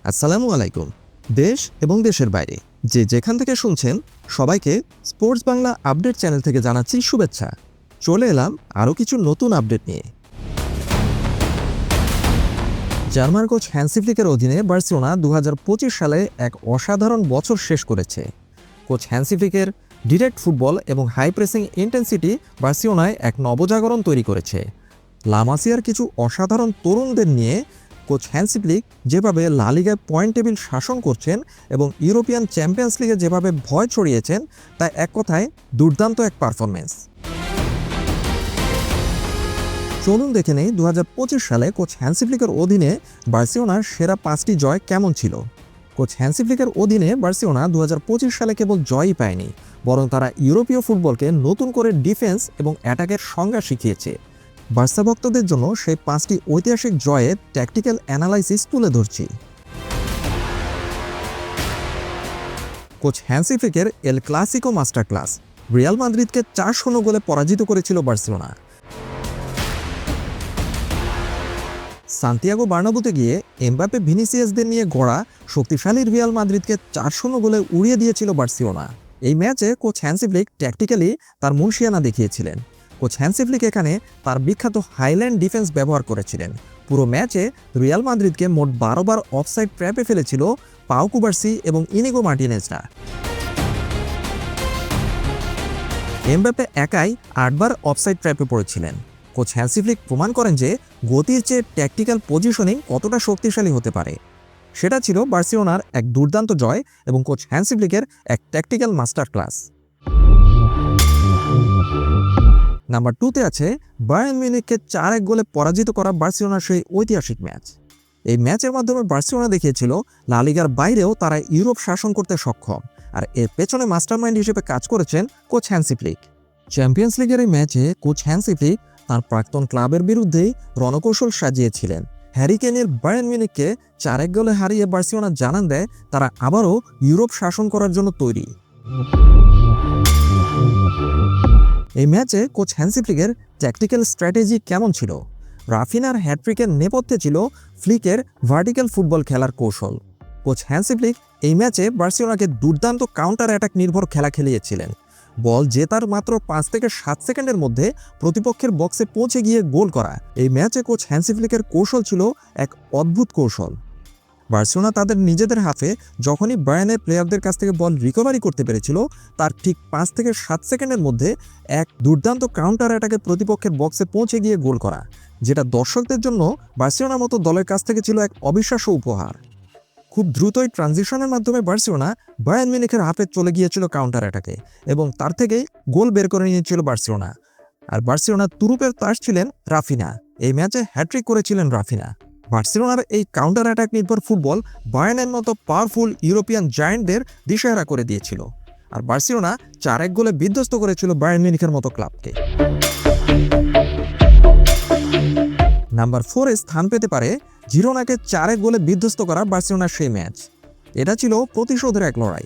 আসসালামু আলাইকুম। দেশ এবং দেশের বাইরে যে যেখান থেকে শুনছেন সবাইকে স্পোর্টস বাংলা আপডেট চ্যানেল থেকে জানাচ্ছি শুভেচ্ছা। চলে এলাম আরও কিছু নতুন আপডেট নিয়ে। জার্মান কোচ হ্যান্সি ফ্লিকের অধীনে বার্সেলোনা 2025 সালে এক অসাধারণ বছর শেষ করেছে। কোচ হ্যান্সি ফ্লিকের ডিরেক্ট ফুটবল এবং হাই প্রেসিং ইন্টেন্সিটি বার্সেলোনায় এক নবজাগরণ তৈরি করেছে। লা মাসিয়ার কিছু অসাধারণ তরুণদের নিয়ে কোচ হ্যান্সি ফ্লিক যেভাবে লা লিগায় পয়েন্ট টেবিল শাসন করছেন এবং ইউরোপিয়ান চ্যাম্পিয়ন্স লিগে যেভাবে ভয় ছড়িয়েছেন, তা এক কথায় দুর্দান্ত এক পারফরমেন্স। চলুন দেখে নেই 2025 সালে কোচ হ্যান্সি ফ্লিকের অধীনে বার্সেলোনার সেরা 5টি জয় কেমন ছিল। কোচ হ্যান্সি ফ্লিকের অধীনে বার্সেলোনা 2025 সালে কেবল জয়ই পায়নি, বরং তারা ইউরোপীয় ফুটবলকে নতুন করে ডিফেন্স এবং অ্যাটাকের সংজ্ঞা শিখিয়েছে। বার্সা ভক্তদের জন্য সেই 5টি ঐতিহাসিক জয়ের ট্যাকটিক্যাল অ্যানালাইসিস তুলে ধরছি। কোচ হ্যান্সি ফ্লিকের El Clasico master class. Real মাদ্রিদকে 4-0 গোলে পরাজিত করেছিল বার্সেলোনা। সান্তিয়াগো বার্নাবুতে গিয়ে এমবাপে ভিনিসিয়াসদের নিয়ে গড়া শক্তিশালী রিয়াল মাদ্রিদকে 4-0 গোলে উড়িয়ে দিয়েছিল বার্সেলোনা। এই ম্যাচে কোচ হ্যান্সি ফ্লিক ট্যাকটিক্যালি তার মুনশিয়ানা দেখিয়েছিলেন। কোচ হ্যান্সি ফ্লিক এখানে তার বিখ্যাত হাইল্যান্ড ডিফেন্স ব্যবহার করেছিলেন। পুরো ম্যাচে রিয়াল মাদ্রিদকে মোট 12 বার অফসাইড ট্র্যাপে ফেলেছিল পাউ কুবার্সি এবং ইনিগো মার্টিনেজরা। এমবাপে একাই 8 বার অফসাইড ট্র্যাপে পড়েছিলেন। কোচ হ্যান্সি ফ্লিক প্রমাণ করেন যে গতির চেয়ে ট্যাকটিক্যাল পজিশনিং কতটা শক্তিশালী হতে পারে। সেটা ছিল বার্সেলোনার এক দুর্দান্ত জয় এবং কোচ হ্যান্সি ফ্লিকের এক ট্যাকটিক্যাল মাস্টার ক্লাস। নাম্বার 2তে আছে বায়ার্ন মিউনিখকে 4-1 গোলে পরাজিত করা বার্সেলোনার সেই ঐতিহাসিক ম্যাচ। এই ম্যাচের মাধ্যমে বার্সেলোনা দেখিয়েছিল লা লিগার বাইরেও তারা ইউরোপ শাসন করতে সক্ষম, আর এর পেছনে মাস্টারমাইন্ড হিসেবে কাজ করেছেন কোচ হ্যান্সি ফ্লিক। চ্যাম্পিয়ন্স লিগের এই ম্যাচে কোচ হ্যান্সি ফ্লিক তার প্রাক্তন ক্লাবের বিরুদ্ধেই রণকৌশল সাজিয়েছিলেন। হ্যারি কেনের বায়ার্ন মিউনিখকে 4-1 গোলে হারিয়ে বার্সেলোনা জানান দেয় তারা আবারও ইউরোপ শাসন করার জন্য তৈরি। এই ম্যাচে কোচ হ্যান্সি ফ্লিকের ট্যাকটিক্যাল স্ট্র্যাটেজি কেমন ছিল? রাফিনার হ্যাট্রিকের নেপথ্যে ছিল ফ্লিকের ভার্টিক্যাল ফুটবল খেলার কৌশল। কোচ হ্যান্সি ফ্লিক এই ম্যাচে বার্সেলোনাকে দুর্দান্ত কাউন্টার অ্যাটাক নির্ভর খেলা খেলিয়েছিলেন। বল জেতার মাত্র 5 থেকে 7 সেকেন্ডের মধ্যে প্রতিপক্ষের বক্সে পৌঁছে গিয়ে গোল করা। এই ম্যাচে কোচ হ্যান্সি ফ্লিকের কৌশল ছিল এক অদ্ভুত কৌশল। বার্সেলোনা তাদের নিজেদের হাফে যখনই বায়ার্নের প্লেয়ারদের কাছ থেকে বল রিকভারি করতে পেরেছিল, তার ঠিক 5 থেকে 7 সেকেন্ডের মধ্যে এক দুর্দান্ত কাউন্টার অ্যাটাকে প্রতিপক্ষের বক্সে পৌঁছে গিয়ে গোল করা, যেটা দর্শকদের জন্য বার্সেলোনার মতো দলের কাছ থেকে ছিল এক অবিশ্বাস্য উপহার। খুব দ্রুতই ট্রানজিশনের মাধ্যমে বার্সেলোনা বায়ার্ন মিউনিখের হাফে চলে গিয়েছিল কাউন্টার অ্যাটাকে এবং তার থেকেই গোল বের করে নিয়েছিল বার্সেলোনা। আর বার্সেলোনার তুরুপের তাস ছিলেন রাফিনা। এই ম্যাচে হ্যাট্রিক করেছিলেন রাফিনা। বার্সেলোনার এই কাউন্টার অ্যাটাক নির্ভর ফুটবল বায়ার্নের মতো পাওয়ারফুল ইউরোপিয়ান জায়ান্টদের দিশেহারা করে দিয়েছিল, আর বার্সেলোনা 4-1 গোলে বিধ্বস্ত করেছিল বায়ার্ন মিউনিখের মতো ক্লাবকে। নাম্বার 4-এ স্থান পেতে পারে জিরোনাকে 4-1 গোলে বিধ্বস্ত করা বার্সেলোনার সেই ম্যাচ। এটা ছিল প্রতিশোধের এক লড়াই।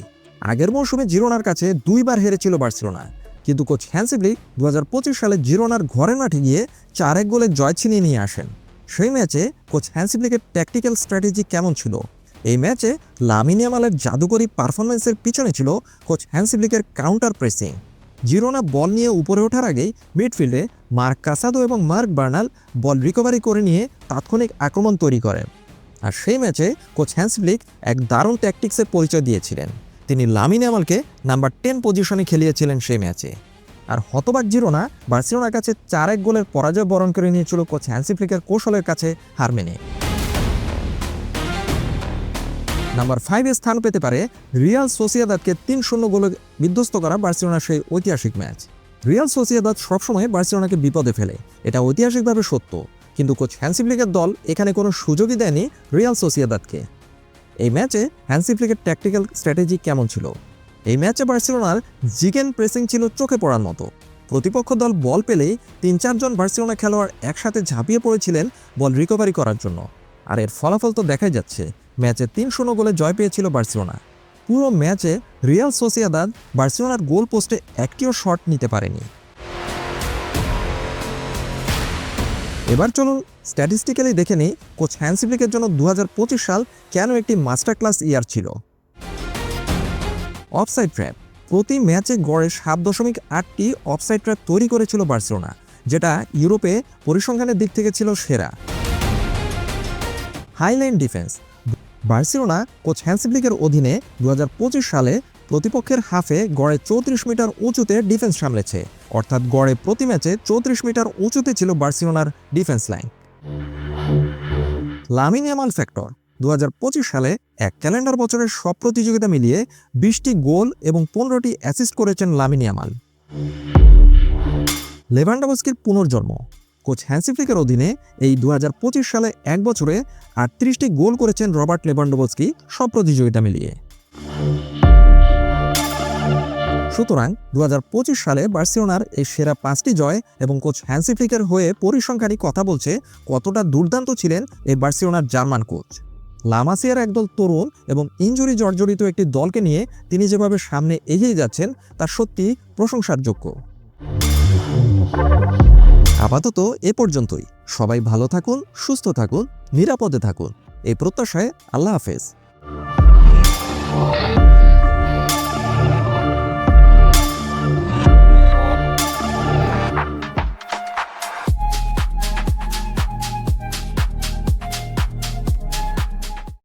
আগের মৌসুমে জিরোনার কাছে 2 বার হেরেছিল বার্সেলোনা, কিন্তু কোচ হ্যান্সি ফ্লিক 2025 সালে জিরোনার ঘরের মাঠে গিয়ে 4-1 গোলে জয় ছিনিয়ে নিয়ে আসেন। সেই ম্যাচে কোচ হ্যান্সি ফ্লিকের ট্যাকটিক্যাল স্ট্র্যাটেজি কেমন ছিল? এই ম্যাচে লামিন ইয়ামালের জাদুকরী পারফরমেন্সের পিছনে ছিল কোচ হ্যান্সি ফ্লিকের কাউন্টার প্রেসিং। জিরোনা বল নিয়ে উপরে ওঠার আগেই মিডফিল্ডে মার্ক কাসাদো এবং মার্ক বার্নাল বল রিকভারি করে নিয়ে তাৎক্ষণিক আক্রমণ তৈরি করেন। আর সেই ম্যাচে কোচ হ্যান্সি ফ্লিক এক দারুণ ট্যাকটিক্সের পরিচয় দিয়েছিলেন। তিনি লামিন ইয়ামালকে নাম্বার 10 পজিশনে খেলিয়েছিলেন সেই ম্যাচে। আর হতবাক জিরোনা বার্সেলোনার কাছে 4-1 গোলের পরাজয় বরণ করে নিয়েছিল কোচ হ্যান্সি ফ্লিকের কৌশলের কাছে হার মেনে। নাম্বার 5-এ স্থান পেতে পারে রিয়াল সোসিয়েদাদকে 3-0 গোলে বিধ্বস্ত করা বার্সেলোনার সেই ঐতিহাসিক ম্যাচ। রিয়াল সোসিয়েদাদ সবসময় বার্সেলোনাকে বিপদে ফেলে, এটা ঐতিহাসিকভাবে সত্য, কিন্তু কোচ হ্যান্সি ফ্লিকের দল এখানে কোনো সুযোগই দেয়নি রিয়াল সোসিয়েদাদকে। এই ম্যাচে হ্যান্সি ফ্লিকের ট্যাকটিক্যাল স্ট্র্যাটেজি কেমন ছিল? এই ম্যাচে বার্সেলোনার জিগেন প্রেসিং ছিল চোখে পড়ার মতো। প্রতিপক্ষ দল বল পেলেই 3-4 জন বার্সেলোনা খেলোয়াড় একসাথে ঝাঁপিয়ে পড়েছিলেন বল রিকভারি করার জন্য। আর এর ফলাফল তো দেখাই যাচ্ছে, ম্যাচে 3-0 গোলে জয় পেয়েছিল বার্সেলোনা। পুরো ম্যাচে রিয়াল সোসিয়েদাদ বার্সেলোনার গোল পোস্টে একটিও শট নিতে পারেনি। এবার চলুন স্ট্যাটিস্টিক্যালি দেখে নিই কোচ হ্যান্সি ফ্লিকের জন্য 2025 সাল কেন একটি মাস্টার ক্লাস ইয়ার ছিল। Offside trap. প্রতি ম্যাচে গড়ে 7.8টি অফসাইড ট্র্যাপ তৈরি করেছিল বার্সেলোনা, যেটা ইউরোপে পরিসংখ্যানের দিক থেকে ছিল সেরা। High line defence. Barcelona coach Hansi ফ্লিকের অধীনে 2025 সালে প্রতিপক্ষের হাফে গড়ে 34 মিটার উঁচুতে ডিফেন্স সামলেছে, অর্থাৎ গড়ে প্রতি ম্যাচে 34 মিটার উঁচুতে ছিল বার্সেলোনার defence line. Lamine Yamal factor. 2025 সালে এক ক্যালেন্ডার বছরের সব প্রতিযোগিতা মিলিয়ে 20টি গোল এবং 15টি অ্যাসিস্ট করেছেন লামিন ইয়ামাল। লেভানডোভস্কির পুনর্জন্ম। কোচ হ্যান্সি ফ্লিকের অধীনে এই 2025 সালে এক বছরে 38টি গোল করেছেন রবার্ট লেভানডোভস্কি সব প্রতিযোগিতা মিলিয়ে। সুতরাং 2025 সালে বার্সেলোনার এই সেরা 5টি জয় এবং কোচ হ্যান্সি ফ্লিকের হয়ে পরিসংখ্যানই কথা বলছে কতটা দুর্দান্ত ছিলেন এই বার্সেলোনার জার্মান কোচ। লা মাসিয়ার একদল তরুণ এবং ইনজুরি জর্জরিত একটি দলকে নিয়ে তিনি যেভাবে সামনে এগিয়ে যাচ্ছেন তা সত্যি প্রশংসার যোগ্য। আপাতত এ পর্যন্তই। সবাই ভালো থাকুন, সুস্থ থাকুন, নিরাপদে থাকুন, এই প্রত্যাশায় আল্লাহ হাফেজ।